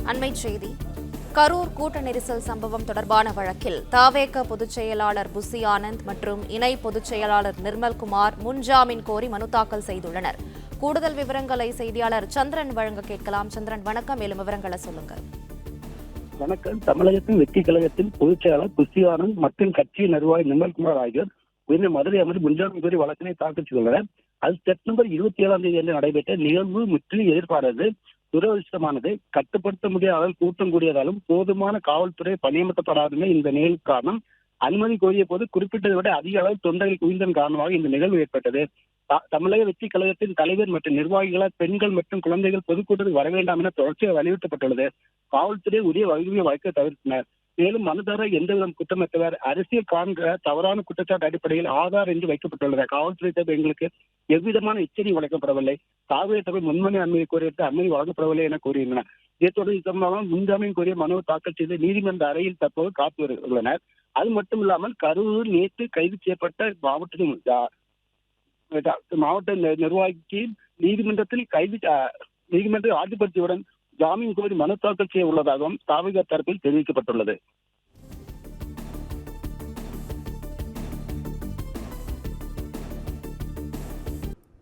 அண்மைச் செய்தி. கரூர் கூட்ட நெரிசல் சம்பவம் தொடர்பான வழக்கில் தவேக பொதுச் செயலாளர் புசி ஆனந்த் மற்றும் இணை பொதுச் செயலாளர் நிர்மல்குமார் முன்ஜாமீன் கோரி மனு தாக்கல் செய்துள்ளனர். கூடுதல் விவரங்களை செய்தியாளர் சந்திரன் வழங்க கேட்கலாம். சந்திரன், வணக்கம். மேலும் விவரங்களை சொல்லுங்க. வணக்கம். தமிழகத்தின் வெற்றி கழகத்தின் பொதுச் செயலாளர் புசி ஆனந்த் மற்றும் கட்சி நிர்வாகி நிர்மல்குமார் ஆகியோர் உயர்ந்த மதுரை அமர்வு முன்ஜாமீன் கோரி வழக்கினை தாக்கல் செய்துள்ளனர். அது செப்டம்பர் 27 நடைபெற்ற நிகழ்வு முற்றிலும் எதிர்பாராது, துரதிருஷ்டமானது. கட்டுப்படுத்த முடியாத கூட்டம் கூடியதாலும் போதுமான காவல்துறை பணியமர்த்தப்படாதமே இந்த நிகழ்வு காரணம். அனுமதி கோரிய போது குறிப்பிட்டதை விட அதிக அளவு தொண்டர்கள் குவிந்ததன் காரணமாக இந்த நிகழ்வு ஏற்பட்டது. தமிழக வெற்றி கழகத்தின் தலைவர் மற்றும் நிர்வாகிகளால் பெண்கள் மற்றும் குழந்தைகள் பொதுக்கூட்டத்துக்கு வர வேண்டாம் என தொடர்ச்சியாக வலியுறுத்தப்பட்டுள்ளது. காவல்துறை உரிய வகையை வைக்க தவிர்த்தனர். மேலும் மனுதாரர் எந்தவித குற்றமற்றவர், அரசியல் காண்கிற தவறான குற்றச்சாட்டு அடிப்படையில் ஆதார் என்று வைக்கப்பட்டுள்ளது. காவல்துறை தரப்பு எங்களுக்கு எவ்விதமான எச்சரிக்கை வழங்கப்படவில்லை. காவிரி சபை முன்மணி அனுமதி கோரியது அனுமதி வழங்கப்படவில்லை என கூறியுள்ளனர். இதைத் தொடர்ந்து முன்ஜாமீன் கோரிய மனுவை தாக்கல் செய்து நீதிமன்ற அறையில் தற்போது காத்து வருகின்றனர். அது மட்டும் இல்லாமல் கரூர் நேற்று கைது செய்யப்பட்ட மாவட்ட நிர்வாகிக்கு நீதிமன்றத்தில் ஆஜர்படுத்தியுடன் ஜாமீன் கோரி மனு தாக்கல் செய்ய உள்ளதாகவும் தாவேகா தரப்பில் தெரிவிக்கப்பட்டுள்ளது.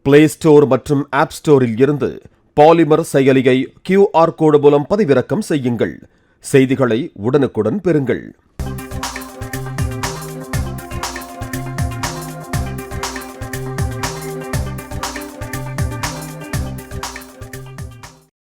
பிளே ஸ்டோர் மற்றும் ஆப் ஸ்டோரில் இருந்து பாலிமர் செயலியை QR கோடு மூலம் பதிவிறக்கம் செய்யுங்கள். செய்திகளை உடனுக்குடன் பெறுங்கள்.